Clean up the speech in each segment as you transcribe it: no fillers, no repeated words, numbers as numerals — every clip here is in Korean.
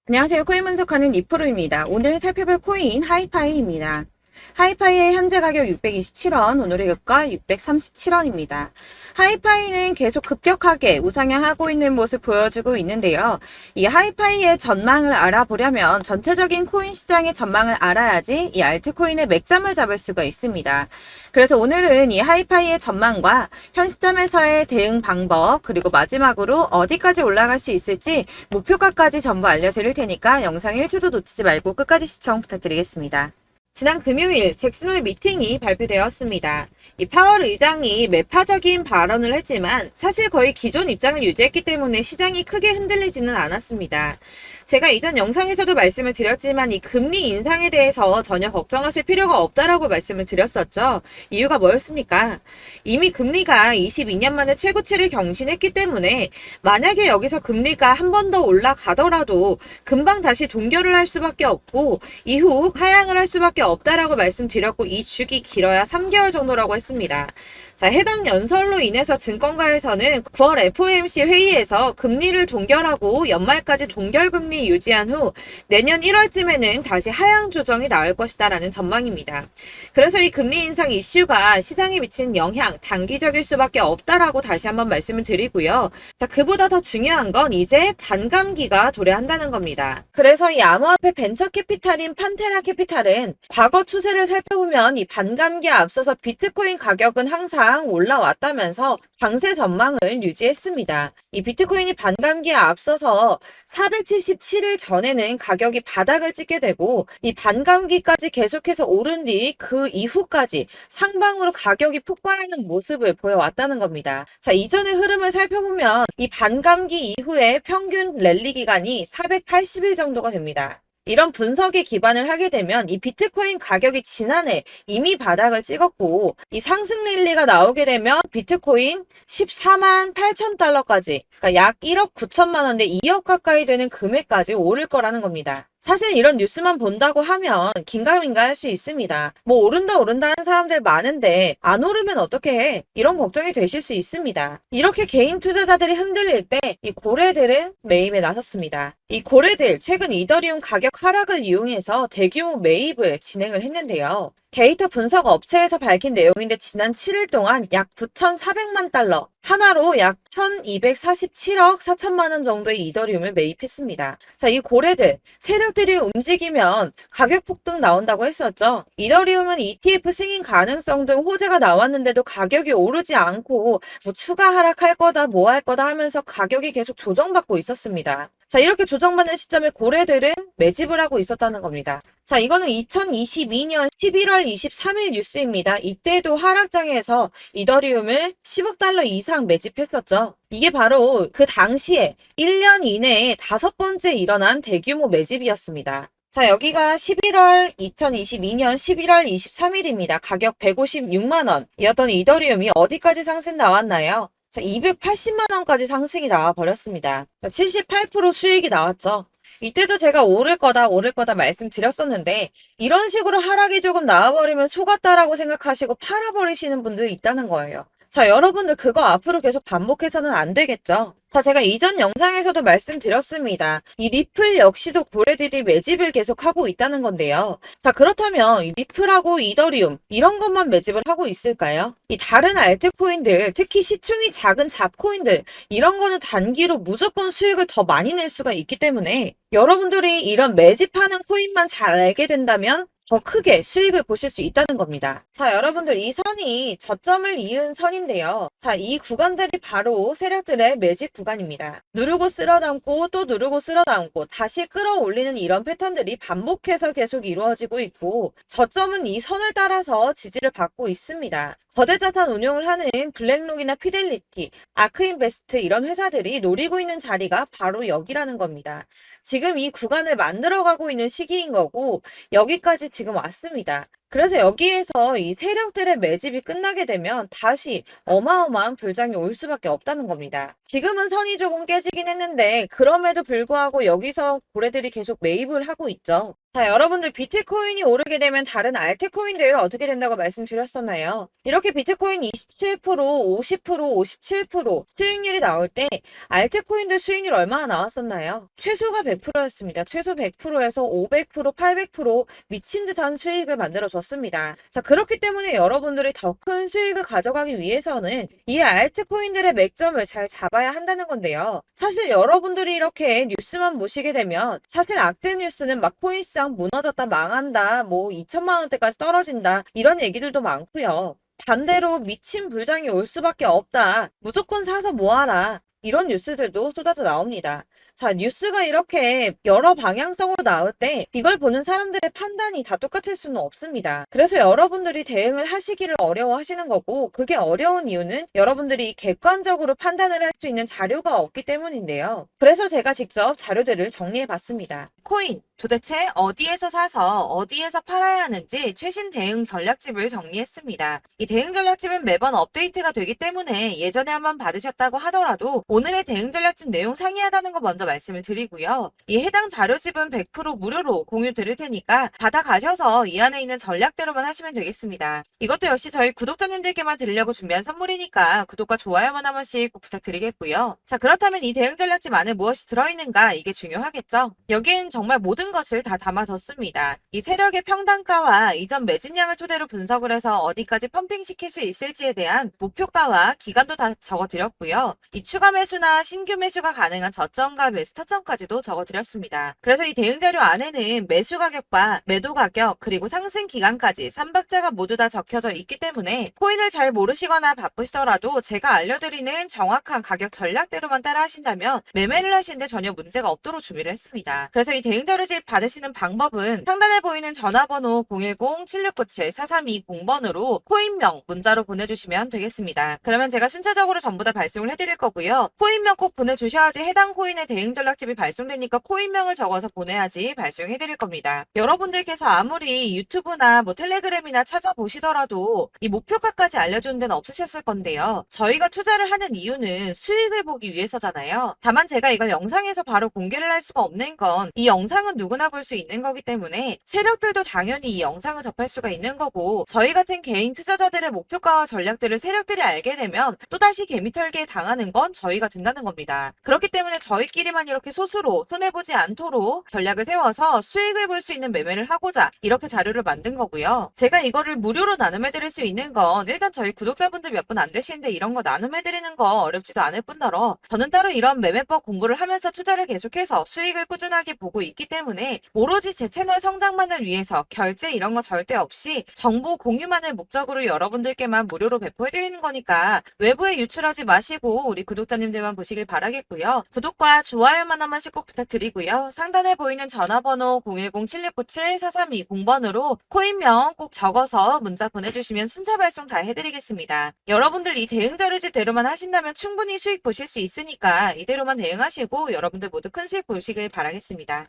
안녕하세요. 코인 분석하는 이프로입니다. 오늘 살펴볼 코인 하이파이입니다. 하이파이의 현재 가격 627원, 오늘의 급가 637원입니다. 하이파이는 계속 급격하게 우상향하고 있는 모습 보여주고 있는데요. 이 하이파이의 전망을 알아보려면 전체적인 코인 시장의 전망을 알아야지 이 알트코인의 맥점을 잡을 수가 있습니다. 그래서 오늘은 이 하이파이의 전망과 현 시점에서의 대응 방법, 그리고 마지막으로 어디까지 올라갈 수 있을지 목표가까지 전부 알려드릴 테니까 영상 1초도 놓치지 말고 끝까지 시청 부탁드리겠습니다. 지난 금요일 잭슨홀 미팅이 발표되었습니다. 이 파월 의장이 매파적인 발언을 했지만 사실 거의 기존 입장을 유지했기 때문에 시장이 크게 흔들리지는 않았습니다. 제가 이전 영상에서도 말씀을 드렸지만 이 금리 인상에 대해서 전혀 걱정하실 필요가 없다라고 말씀을 드렸었죠. 이유가 뭐였습니까? 이미 금리가 22년 만에 최고치를 경신했기 때문에 만약에 여기서 금리가 한 번 더 올라가더라도 금방 다시 동결을 할 수밖에 없고 이후 하향을 할 수밖에 없다라고 말씀드렸고 이 주기 길어야 3개월 정도라고 했습니다. 자, 해당 연설로 인해서 증권가에서는 9월 FOMC 회의에서 금리를 동결하고 연말까지 동결금리 유지한 후 내년 1월쯤에는 다시 하향 조정이 나올 것이다라는 전망입니다. 그래서 이 금리 인상 이슈가 시장에 미치는 영향 단기적일 수밖에 없다라고 다시 한번 말씀을 드리고요. 자, 그보다 더 중요한 건 이제 반감기가 도래한다는 겁니다. 그래서 이 암호화폐 벤처 캐피탈인 판테라 캐피탈은 과거 추세를 살펴보면 이 반감기에 앞서서 비트코인 가격은 항상 올라왔다면서 강세 전망을 유지했습니다. 이 비트코인이 반감기에 앞서서 477일 전에는 가격이 바닥을 찍게 되고 이 반감기까지 계속해서 오른 뒤 그 이후까지 상방으로 가격이 폭발하는 모습을 보여왔다는 겁니다. 자, 이전의 흐름을 살펴보면 이 반감기 이후에 평균 랠리 기간이 480일 정도가 됩니다. 이런 분석에 기반을 하게 되면 이 비트코인 가격이 지난해 이미 바닥을 찍었고 이 상승 랠리가 나오게 되면 비트코인 14만 8천 달러까지 그러니까 약 1억 9천만 원대 2억 가까이 되는 금액까지 오를 거라는 겁니다. 사실 이런 뉴스만 본다고 하면 긴가민가 할 수 있습니다. 뭐 오른다 하는 사람들 많은데 안 오르면 어떻게 해? 이런 걱정이 되실 수 있습니다. 이렇게 개인 투자자들이 흔들릴 때 이 고래들은 매입에 나섰습니다. 이 고래들 최근 이더리움 가격 하락을 이용해서 대규모 매입을 진행을 했는데요. 데이터 분석 업체에서 밝힌 내용인데 지난 7일 동안 약 9,400만 달러, 하나로 약 1,247억 4천만 원 정도의 이더리움을 매입했습니다. 자, 이 고래들, 세력들이 움직이면 가격 폭등 나온다고 했었죠. 이더리움은 ETF 승인 가능성 등 호재가 나왔는데도 가격이 오르지 않고 뭐 추가 하락할 거다, 뭐 할 거다 하면서 가격이 계속 조정받고 있었습니다. 자, 이렇게 조정받는 시점에 고래들은 매집을 하고 있었다는 겁니다. 자, 이거는 2022년 11월 23일 뉴스입니다. 이때도 하락장에서 이더리움을 10억 달러 이상 매집했었죠. 이게 바로 그 당시에 1년 이내에 5번째 일어난 대규모 매집이었습니다. 자, 여기가 2022년 11월 23일입니다. 가격 156만 원이었던 이더리움이 어디까지 상승 나왔나요? 자, 280만 원까지 상승이 나와 버렸습니다. 78% 수익이 나왔죠. 이때도 제가 오를 거다 말씀드렸었는데 이런 식으로 하락이 조금 나와버리면 속았다라고 생각하시고 팔아버리시는 분들이 있다는 거예요. 자, 여러분들 그거 앞으로 계속 반복해서는 안 되겠죠. 자, 제가 이전 영상에서도 말씀드렸습니다. 이 리플 역시도 고래들이 매집을 계속하고 있다는 건데요. 자, 그렇다면 이 리플하고 이더리움 이런 것만 매집을 하고 있을까요? 이 다른 알트코인들, 특히 시총이 작은 잡코인들 이런 거는 단기로 무조건 수익을 더 많이 낼 수가 있기 때문에 여러분들이 이런 매집하는 코인만 잘 알게 된다면 더 크게 수익을 보실 수 있다는 겁니다. 자, 여러분들 이 선이 저점을 이은 선인데요. 자, 이 구간들이 바로 세력들의 매집 구간입니다. 누르고 쓸어담고 또 누르고 쓸어담고 다시 끌어올리는 이런 패턴들이 반복해서 계속 이루어지고 있고 저점은 이 선을 따라서 지지를 받고 있습니다. 거대 자산 운용을 하는 블랙록이나 피델리티, 아크인베스트 이런 회사들이 노리고 있는 자리가 바로 여기라는 겁니다. 지금 이 구간을 만들어가고 있는 시기인 거고 여기까지 지금 왔습니다. 그래서 여기에서 이 세력들의 매집이 끝나게 되면 다시 어마어마한 불장이 올 수밖에 없다는 겁니다. 지금은 선이 조금 깨지긴 했는데 그럼에도 불구하고 여기서 고래들이 계속 매입을 하고 있죠. 자, 여러분들 비트코인이 오르게 되면 다른 알트코인들 어떻게 된다고 말씀드렸었나요? 이렇게 비트코인 27%, 50%, 57% 수익률이 나올 때 알트코인들 수익률 얼마나 나왔었나요? 최소가 100%였습니다. 최소 100%에서 500%, 800% 미친 듯한 수익을 만들어줬습니다. 자, 그렇기 때문에 여러분들이 더 큰 수익을 가져가기 위해서는 이 알트코인들의 맥점을 잘 잡아야 한다는 건데요. 사실 여러분들이 이렇게 뉴스만 보시게 되면 사실 악재 뉴스는 막 코인시장 무너졌다, 망한다, 뭐 2천만 원대까지 떨어진다 이런 얘기들도 많고요. 반대로 미친 불장이 올 수밖에 없다. 무조건 사서 모아라. 이런 뉴스들도 쏟아져 나옵니다. 자, 뉴스가 이렇게 여러 방향성으로 나올 때 이걸 보는 사람들의 판단이 다 똑같을 수는 없습니다. 그래서 여러분들이 대응을 하시기를 어려워하시는 거고, 그게 어려운 이유는 여러분들이 객관적으로 판단을 할 수 있는 자료가 없기 때문인데요. 그래서 제가 직접 자료들을 정리해 봤습니다. 코인, 도대체 어디에서 사서 어디에서 팔아야 하는지 최신 대응 전략집을 정리했습니다. 이 대응 전략집은 매번 업데이트가 되기 때문에 예전에 한번 받으셨다고 하더라도 오늘의 대응 전략집 내용 상이하다는 거 먼저 말씀을 드리고요. 이 해당 자료집은 100% 무료로 공유 드릴 테니까 받아가셔서 이 안에 있는 전략대로만 하시면 되겠습니다. 이것도 역시 저희 구독자님들께만 드리려고 준비한 선물이니까 구독과 좋아요만 한 번씩 꼭 부탁드리겠고요. 자, 그렇다면 이 대응 전략집 안에 무엇이 들어있는가 이게 중요하겠죠? 여기엔 정말 모든 것을 다 담아뒀습니다. 이 세력의 평단가와 이전 매집량을 토대로 분석을 해서 어디까지 펌핑시킬 수 있을지에 대한 목표가와 기간도 다 적어드렸고요. 이 추가 매수나 신규 매수가 가능한 저점과 매수 타점까지도 적어드렸습니다. 그래서 이 대응 자료 안에는 매수 가격과 매도 가격 그리고 상승 기간까지 3박자가 모두 다 적혀져 있기 때문에 코인을 잘 모르시거나 바쁘시더라도 제가 알려드리는 정확한 가격 전략대로만 따라 하신다면 매매를 하시는데 전혀 문제가 없도록 준비를 했습니다. 그래서 이 대응 자료집 받으시는 방법은 상단에 보이는 전화번호 010-7697-4320번으로 코인명 문자로 보내주시면 되겠습니다. 그러면 제가 순차적으로 전부 다 발송을 해드릴 거고요. 코인명 꼭 보내주셔야지 해당 코인의 대응 전략집이 발송되니까 코인명을 적어서 보내야지 발송해드릴 겁니다. 여러분들께서 아무리 유튜브나 뭐 텔레그램이나 찾아보시더라도 이 목표가까지 알려주는 데는 없으셨을 건데요. 저희가 투자를 하는 이유는 수익을 보기 위해서잖아요. 다만 제가 이걸 영상에서 바로 공개를 할 수가 없는 건 이 영상은 누구나 볼 수 있는 거기 때문에 세력들도 당연히 이 영상을 접할 수가 있는 거고 저희 같은 개인 투자자들의 목표가와 전략들을 세력들이 알게 되면 또다시 개미털기에 당하는 건 저희가 된다는 겁니다. 그렇기 때문에 저희끼리만 이렇게 소수로 손해보지 않도록 전략을 세워서 수익을 볼 수 있는 매매를 하고자 이렇게 자료를 만든 거고요. 제가 이거를 무료로 나눔해드릴 수 있는 건 일단 저희 구독자분들 몇 분 안 되시는데 이런 거 나눔해드리는 거 어렵지도 않을 뿐더러 저는 따로 이런 매매법 공부를 하면서 투자를 계속해서 수익을 꾸준하게 보고 있기 때문에 오로지 제 채널 성장만을 위해서 결제 이런 거 절대 없이 정보 공유만을 목적으로 여러분들께만 무료로 배포해드리는 거니까 외부에 유출하지 마시고 우리 구독자님들만 보시길 바라겠고요. 구독과 좋아요만 한 번씩 꼭 부탁드리고요. 상단에 보이는 전화번호 010-7697-4320번으로 코인명 꼭 적어서 문자 보내주시면 순차 발송 다 해드리겠습니다. 여러분들 이 대응 자료집대로만 하신다면 충분히 수익 보실 수 있으니까 이대로만 대응하시고 여러분들 모두 큰 수익 보시길 바라겠습니다.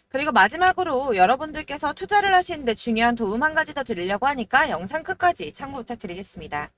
그리고 마지막으로 여러분들께서 투자를 하시는데 중요한 도움 한 가지 더 드리려고 하니까 영상 끝까지 참고 부탁드리겠습니다.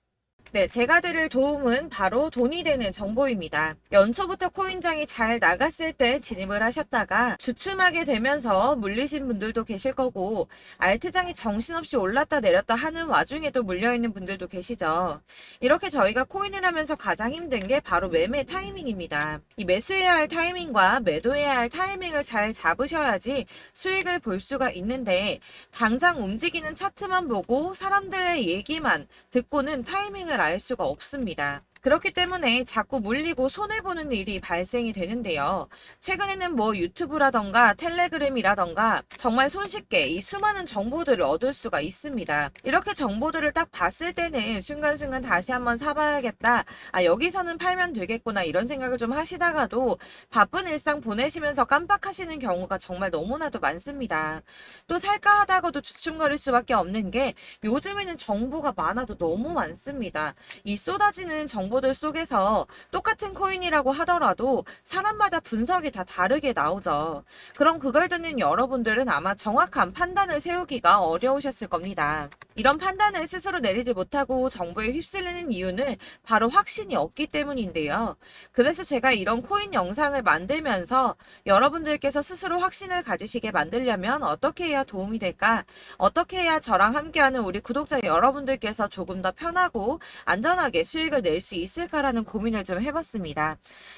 네, 제가 드릴 도움은 바로 돈이 되는 정보입니다. 연초부터 코인장이 잘 나갔을 때 진입을 하셨다가 주춤하게 되면서 물리신 분들도 계실 거고 알트장이 정신없이 올랐다 내렸다 하는 와중에도 물려있는 분들도 계시죠. 이렇게 저희가 코인을 하면서 가장 힘든 게 바로 매매 타이밍입니다. 이 매수해야 할 타이밍과 매도해야 할 타이밍을 잘 잡으셔야지 수익을 볼 수가 있는데 당장 움직이는 차트만 보고 사람들의 얘기만 듣고는 타이밍을 알 수가 없습니다. 그렇기 때문에 자꾸 물리고 손해보는 일이 발생이 되는데요. 최근에는 뭐 유튜브라던가 텔레그램이라던가 정말 손쉽게 이 수많은 정보들을 얻을 수가 있습니다. 이렇게 정보들을 딱 봤을 때는 순간순간 다시 한번 사봐야겠다. 아, 여기서는 팔면 되겠구나 이런 생각을 좀 하시다가도 바쁜 일상 보내시면서 깜빡하시는 경우가 정말 너무나도 많습니다. 또 살까 하다가도 주춤거릴 수밖에 없는 게 요즘에는 정보가 많아도 너무 많습니다. 이 쏟아지는 정보 정보들 속에서 똑같은 코인이라고 하더라도 사람마다 분석이 다 다르게 나오죠. 그럼 그걸 듣는 여러분들은 아마 정확한 판단을 세우기가 어려우셨을 겁니다. 이런 판단을 스스로 내리지 못하고 정보에 휩쓸리는 이유는 바로 확신이 없기 때문인데요. 그래서 제가 이런 코인 영상을 만들면서 여러분들께서 스스로 확신을 가지시게 만들려면 어떻게 해야 도움이 될까? 어떻게 해야 저랑 함께하는 우리 구독자 여러분들께서 조금 더 편하고 안전하게 수익을 낼 수 있을까라는 고민을 좀 해봤습니다.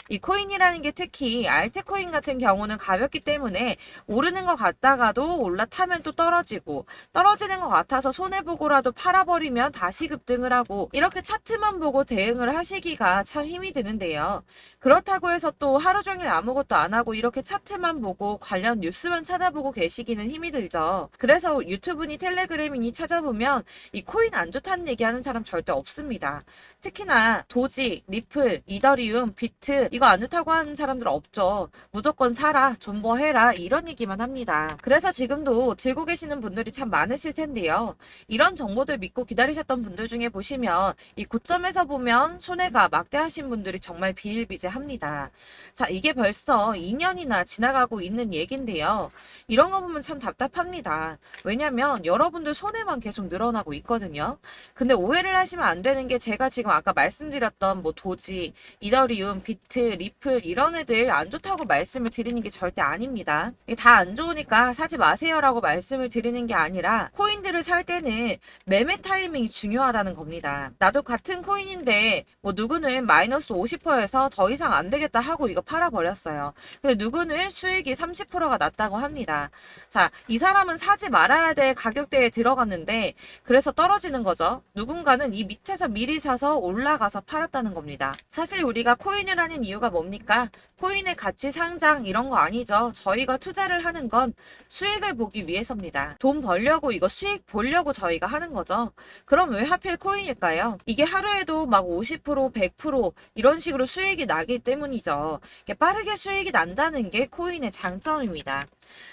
이 코인이라는 게 특히 알트코인 같은 경우는 가볍기 때문에 오르는 것 같다가도 올라타면 또 떨어지고 떨어지는 것 같아서 손해보고라도 팔아버리면 다시 급등을 하고 이렇게 차트만 보고 대응을 하시기가 참 힘이 드는데요. 그렇다고 해서 또 하루 종일 아무것도 안 하고 이렇게 차트만 보고 관련 뉴스만 찾아보고 계시기는 힘이 들죠. 그래서 유튜브니 텔레그램이니 찾아보면 이 코인 안 좋다는 얘기하는 사람 절대 없습니다. 특히나 도지, 리플, 이더리움, 비트 이거 안 좋다고 하는 사람들 없죠. 무조건 사라, 존버해라 이런 얘기만 합니다. 그래서 지금도 들고 계시는 분들이 참 많으실 텐데요. 이런 정보들 믿고 기다리셨던 분들 중에 보시면 이 고점에서 보면 손해가 막대하신 분들이 정말 비일비재합니다. 자, 이게 벌써 2년이나 지나가고 있는 얘긴데요. 이런 거 보면 참 답답합니다. 왜냐면 여러분들 손해만 계속 늘어나고 있거든요. 근데 오해를 하시면 안 되는 게 제가 지금 아까 말씀드렸던 뭐 도지, 이더리움, 비트, 리플 이런 애들 안 좋다고 말씀을 드리는 게 절대 아닙니다. 이게 다 안 좋으니까 사지 마세요라고 말씀을 드리는 게 아니라 코인들을 살 때는 매매 타이밍이 중요하다는 겁니다. 나도 같은 코인인데 뭐 누구는 마이너스 50%에서 더 이상 안 되겠다 하고 이거 팔아버렸어요. 근데 누구는 수익이 30%가 났다고 합니다. 자, 이 사람은 사지 말아야 될 가격대에 들어갔는데 그래서 떨어지는 거죠. 누군가는 이 밑에서 미리 사서 올라가서 팔았다는 겁니다. 사실 우리가 코인을 하는 이유가 뭡니까? 코인의 가치 상장 이런 거 아니죠. 저희가 투자를 하는 건 수익을 보기 위해서입니다. 돈 벌려고 이거 수익 보려고 저희가 하는 거죠. 그럼 왜 하필 코인일까요? 이게 하루에도 막 50%, 100% 이런 식으로 수익이 나기 때문이죠. 빠르게 수익이 난다는 게 코인의 장점입니다.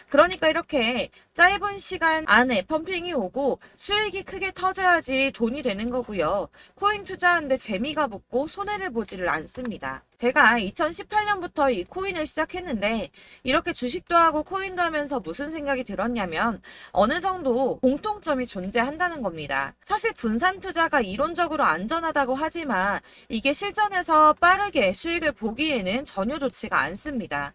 그러니까 이렇게 짧은 시간 안에 펌핑이 오고 수익이 크게 터져야지 돈이 되는 거고요. 코인 투자하는데 재미가 붙고 손해를 보지를 않습니다. 제가 2018년부터 이 코인을 시작했는데 이렇게 주식도 하고 코인도 하면서 무슨 생각이 들었냐면 어느 정도 공통점이 존재한다는 겁니다. 사실 분산 투자가 이론적으로 안전하다고 하지만 이게 실전에서 빠르게 수익을 보기에는 전혀 좋지가 않습니다.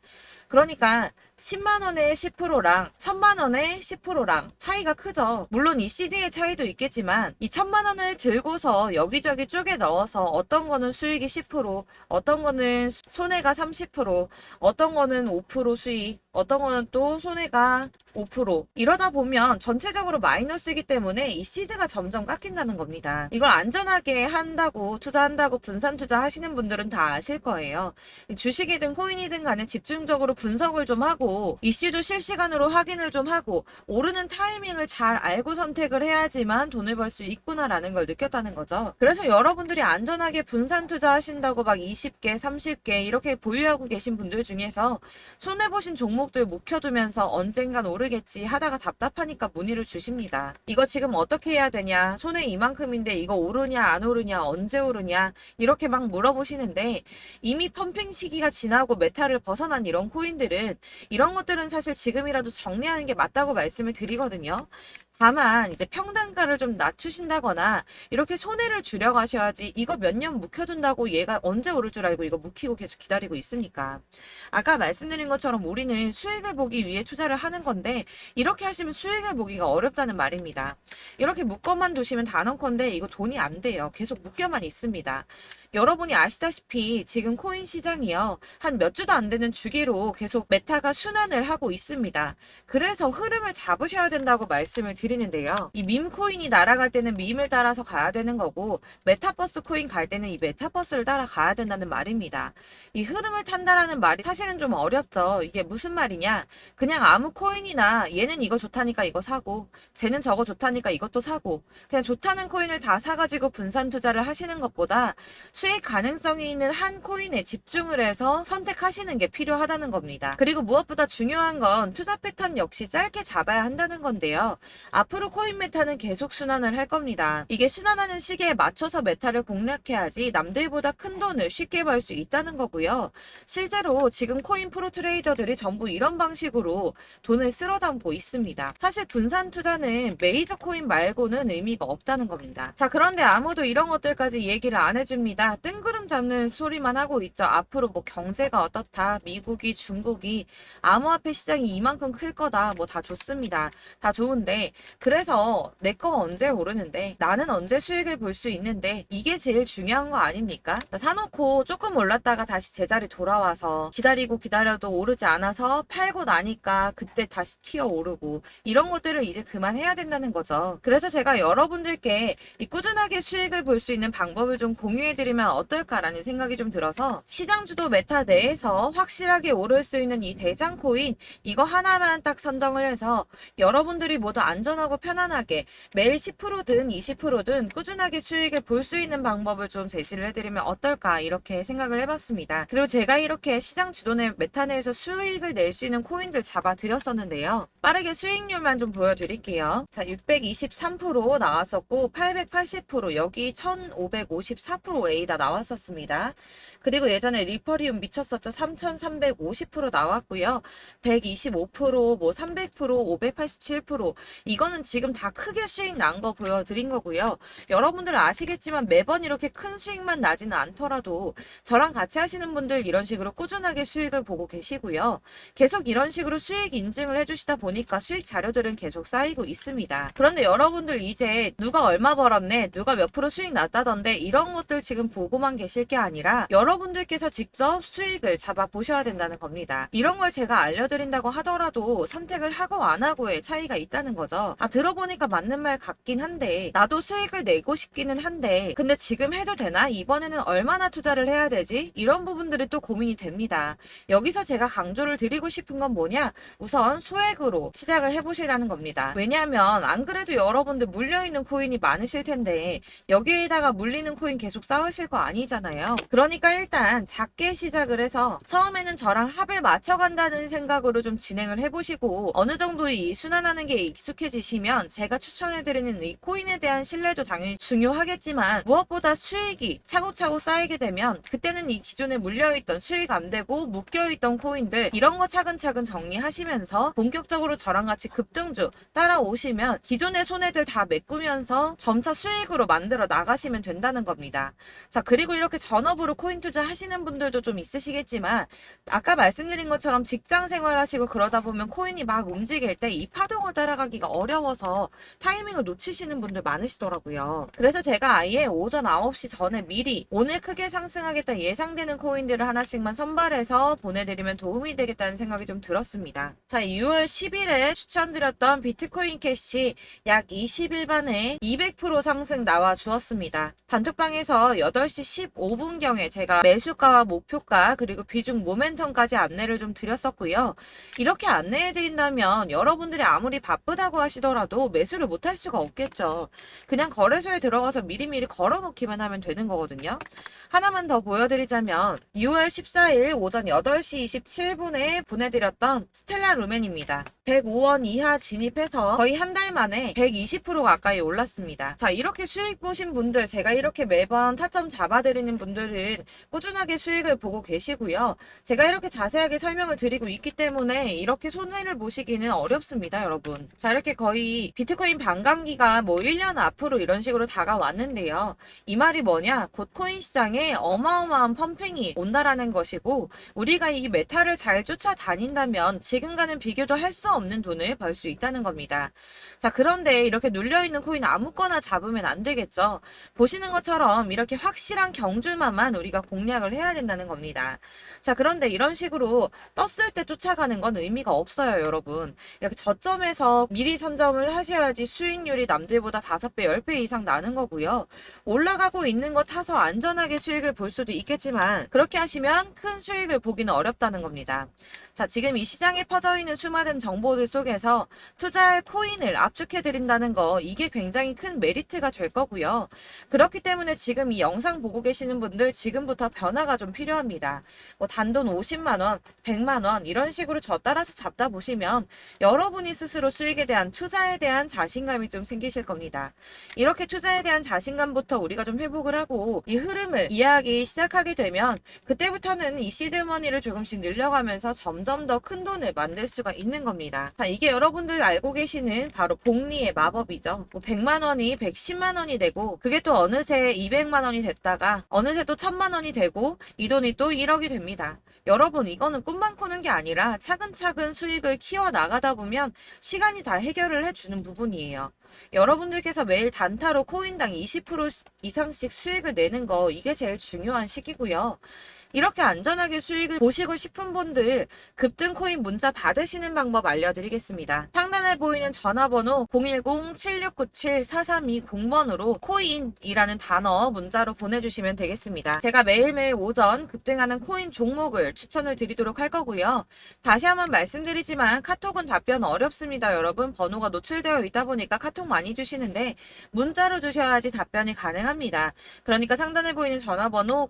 그러니까 10만원에 10%랑 1000만원에 10%랑 차이가 크죠. 물론 이 CD의 차이도 있겠지만 이 1000만원을 들고서 여기저기 쪼개 넣어서 어떤 거는 수익이 10%, 어떤 거는 손해가 30%, 어떤 거는 5% 수익, 어떤 거는 또 손해가 5% 이러다 보면 전체적으로 마이너스이기 때문에 이 시드가 점점 깎인다는 겁니다. 이걸 안전하게 한다고 투자한다고 분산 투자하시는 분들은 다 아실 거예요. 주식이든 코인이든 간에 집중적으로 분석을 좀 하고 이슈도 실시간으로 확인을 좀 하고 오르는 타이밍을 잘 알고 선택을 해야지만 돈을 벌 수 있구나라는 걸 느꼈다는 거죠. 그래서 여러분들이 안전하게 분산 투자하신다고 막 20개, 30개 이렇게 보유하고 계신 분들 중에서 손해보신 종목들 묵혀두면서 언젠간 오르겠지 하다가 답답하니까 문의를 주십니다. 이거 지금 어떻게 해야 되냐? 손해 이만큼인데 이거 오르냐 안 오르냐 언제 오르냐 이렇게 막 물어보시는데 이미 펌핑 시기가 지나고 메타를 벗어난 이런 코인들은 이런 것들은 사실 지금이라도 정리하는 게 맞다고 말씀을 드리거든요. 다만 이제 평단가를 좀 낮추신다거나 이렇게 손해를 줄여가셔야지 이거 몇 년 묵혀둔다고 얘가 언제 오를 줄 알고 이거 묵히고 계속 기다리고 있습니까? 아까 말씀드린 것처럼 우리는 수익을 보기 위해 투자를 하는 건데 이렇게 하시면 수익을 보기가 어렵다는 말입니다. 이렇게 묶어만 두시면 단언컨대 이거 돈이 안 돼요. 계속 묶여만 있습니다. 여러분이 아시다시피 지금 코인 시장이요. 한 몇 주도 안 되는 주기로 계속 메타가 순환을 하고 있습니다. 그래서 흐름을 잡으셔야 된다고 말씀을 드리는데요. 이 밈 코인이 날아갈 때는 밈을 따라서 가야 되는 거고 메타버스 코인 갈 때는 이 메타버스를 따라가야 된다는 말입니다. 이 흐름을 탄다라는 말이 사실은 좀 어렵죠. 이게 무슨 말이냐. 그냥 아무 코인이나 얘는 이거 좋다니까 이거 사고 쟤는 저거 좋다니까 이것도 사고 그냥 좋다는 코인을 다 사가지고 분산 투자를 하시는 것보다 수익 가능성이 있는 한 코인에 집중을 해서 선택하시는 게 필요하다는 겁니다. 그리고 무엇보다 중요한 건 투자 패턴 역시 짧게 잡아야 한다는 건데요. 앞으로 코인 메타는 계속 순환을 할 겁니다. 이게 순환하는 시기에 맞춰서 메타를 공략해야지 남들보다 큰 돈을 쉽게 벌 수 있다는 거고요. 실제로 지금 코인 프로 트레이더들이 전부 이런 방식으로 돈을 쓸어 담고 있습니다. 사실 분산 투자는 메이저 코인 말고는 의미가 없다는 겁니다. 자, 그런데 아무도 이런 것들까지 얘기를 안 해줍니다. 뜬구름 잡는 소리만 하고 있죠. 앞으로 뭐 경제가 어떻다, 미국이, 중국이, 암호화폐 시장이 이만큼 클 거다, 뭐 다 좋습니다. 다 좋은데, 그래서 내 거 언제 오르는데, 나는 언제 수익을 볼 수 있는데, 이게 제일 중요한 거 아닙니까? 사놓고 조금 올랐다가 다시 제자리 돌아와서 기다리고 기다려도 오르지 않아서 팔고 나니까 그때 다시 튀어 오르고, 이런 것들을 이제 그만해야 된다는 거죠. 그래서 제가 여러분들께 이 꾸준하게 수익을 볼 수 있는 방법을 좀 공유해드리면 어떨까라는 생각이 좀 들어서 시장주도 메타 내에서 확실하게 오를 수 있는 이 대장 코인 이거 하나만 딱 선정을 해서 여러분들이 모두 안전하고 편안하게 매일 10%든 20%든 꾸준하게 수익을 볼 수 있는 방법을 좀 제시를 해드리면 어떨까 이렇게 생각을 해봤습니다. 그리고 제가 이렇게 시장 주도내 메타 내에서 수익을 낼 수 있는 코인들 잡아드렸었는데요. 빠르게 수익률만 좀 보여드릴게요. 자, 623% 나왔었고 880% 여기 1554%A다 나왔었습니다. 그리고 예전에 리퍼리움 미쳤었죠. 3350% 나왔고요. 125%, 뭐 300%, 587% 이거는 지금 다 크게 수익 난 거 보여드린 거고요. 여러분들 아시겠지만 매번 이렇게 큰 수익만 나지는 않더라도 저랑 같이 하시는 분들 이런 식으로 꾸준하게 수익을 보고 계시고요. 계속 이런 식으로 수익 인증을 해주시다 보니까 수익 자료들은 계속 쌓이고 있습니다. 그런데 여러분들 이제 누가 얼마 벌었네, 누가 몇 프로 수익 났다던데 이런 것들 지금 보고만 계실 게 아니라 여러분들께서 직접 수익을 잡아 보셔야 된다는 겁니다. 이런 걸 제가 알려드린다고 하더라도 선택을 하고 안 하고의 차이가 있다는 거죠. 아, 들어보니까 맞는 말 같긴 한데 나도 수익을 내고 싶기는 한데 근데 지금 해도 되나? 이번에는 얼마나 투자를 해야 되지? 이런 부분들이 또 고민이 됩니다. 여기서 제가 강조를 드리고 싶은 건 뭐냐? 우선 소액으로 시작을 해보시라는 겁니다. 왜냐하면 안 그래도 여러분들 물려있는 코인이 많으실 텐데 여기에다가 물리는 코인 계속 쌓으실 거 아니잖아요. 그러니까 일단 작게 시작을 해서 처음에는 저랑 합을 맞춰간다는 생각으로 좀 진행을 해보시고 어느 정도 이 순환하는 게 익숙해지시면 제가 추천해드리는 이 코인에 대한 신뢰도 당연히 중요하겠지만 무엇보다 수익이 차곡차곡 쌓이게 되면 그때는 이 기존에 물려있던 수익 안 되고 묶여있던 코인들 이런 거 차근차근 정리하시면서 본격적으로 저랑 같이 급등주 따라오시면 기존의 손해들 다 메꾸면서 점차 수익으로 만들어 나가시면 된다는 겁니다. 자, 그리고 이렇게 전업으로 코인 투자 하시는 분들도 좀 있으시겠지만 아까 말씀드린 것처럼 직장 생활하시고 그러다 보면 코인이 막 움직일 때 이 파동을 따라가기가 어려워서 타이밍을 놓치시는 분들 많으시더라고요. 그래서 제가 아예 오전 9시 전에 미리 오늘 크게 상승하겠다 예상되는 코인들을 하나씩만 선발해서 보내드리면 도움이 되겠다는 생각이 좀 들었습니다. 자, 6월 10일에 추천드렸던 비트코인 캐시 약 20일 만에 200% 상승 나와 주었습니다. 단톡방에서 8시 15분경에 제가 매수가와 목표가 그리고 비중 모멘텀까지 안내를 좀 드렸었고요. 이렇게 안내해드린다면 여러분들이 아무리 바쁘다고 하시더라도 매수를 못할 수가 없겠죠. 그냥 거래소에 들어가서 미리미리 걸어놓기만 하면 되는 거거든요. 하나만 더 보여드리자면 6월 14일 오전 8시 27분에 보내드렸던 스텔라 루멘입니다. 105원 이하 진입해서 거의 한 달 만에 120% 가까이 올랐습니다. 자, 이렇게 수익 보신 분들, 제가 이렇게 매번 타점 잡아드리는 분들은 꾸준하게 수익을 보고 계시고요. 제가 이렇게 자세하게 설명을 드리고 있기 때문에 이렇게 손해를 보시기는 어렵습니다, 여러분. 자, 이렇게 거의 비트코인 반감기가 뭐 1년 앞으로 이런 식으로 다가왔는데요. 이 말이 뭐냐? 곧 코인 시장에 어마어마한 펌핑이 온다라는 것이고 우리가 이 메타를 잘 쫓아다닌다면 지금과는 비교도 할 수 없는 돈을 벌 수 있다는 겁니다. 자, 그런데 이렇게 눌려있는 코인 아무거나 잡으면 안 되겠죠. 보시는 것처럼 이렇게 확실한 경주만만 우리가 공략을 해야 된다는 겁니다. 자, 그런데 이런 식으로 떴을 때 쫓아가는 건 의미가 없어요, 여러분. 이렇게 저점에서 미리 선점을 하셔야지 수익률이 남들보다 5배, 10배 이상 나는 거고요. 올라가고 있는 거 타서 안전하게 수익을 볼 수도 있겠지만 그렇게 하시면 큰 수익을 보기는 어렵다는 겁니다. 자, 지금 이 시장에 퍼져 있는 수많은 정보들 속에서 투자할 코인을 압축해 드린다는 거 이게 굉장히 큰 메리트가 될 거고요. 그렇기 때문에 지금 이 영상 영상 보고 계시는 분들 지금부터 변화가 좀 필요합니다. 뭐 단돈 50만 원, 100만 원 이런 식으로 저 따라서 잡다 보시면 여러분이 스스로 수익에 대한 투자에 대한 자신감이 좀 생기실 겁니다. 이렇게 투자에 대한 자신감부터 우리가 좀 회복을 하고 이 흐름을 이해하기 시작하게 되면 그때부터는 이 시드머니를 조금씩 늘려가면서 점점 더 큰 돈을 만들 수가 있는 겁니다. 자, 이게 여러분들 알고 계시는 바로 복리의 마법이죠. 뭐 100만 원이 110만 원이 되고 그게 또 어느새 200만 원이 됐다가 어느새 또 1000만 원이 되고 이 돈이 또 1억이 됩니다. 여러분 이거는 꿈만 꾸는 게 아니라 차근차근 수익을 키워 나가다 보면 시간이 다 해결을 해주는 부분이에요. 여러분들께서 매일 단타로 코인당 20% 이상씩 수익을 내는 거 이게 제일 중요한 시기고요. 이렇게 안전하게 수익을 보시고 싶은 분들 급등 코인 문자 받으시는 방법 알려드리겠습니다. 상단에 보이는 전화번호 010-7697-4320번으로 코인이라는 단어 문자로 보내주시면 되겠습니다. 제가 매일매일 오전 급등하는 코인 종목을 추천을 드리도록 할 거고요. 다시 한번 말씀드리지만 카톡은 답변 어렵습니다. 여러분 번호가 노출되어 있다 보니까 카톡 많이 주시는데 문자로 주셔야지 답변이 가능합니다. 그러니까 상단에 보이는 전화번호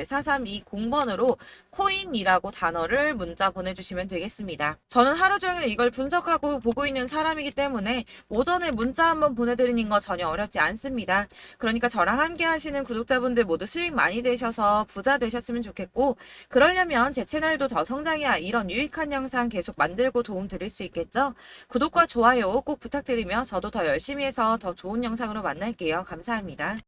010-7697-4320번으로 코인이라고 단어를 문자 보내주시면 되겠습니다. 저는 하루 종일 이걸 분석하고 보고 있는 사람이기 때문에 오전에 문자 한번 보내드리는 거 전혀 어렵지 않습니다. 그러니까 저랑 함께 하시는 구독자분들 모두 수익 많이 되셔서 부자 되셨으면 좋겠고 그러려면 제 채널도 더 성장해야 이런 유익한 영상 계속 만들고 도움 드릴 수 있겠죠? 구독과 좋아요 꼭 부탁드리며 저도 더 열심히 해서 더 좋은 영상으로 만날게요. 감사합니다.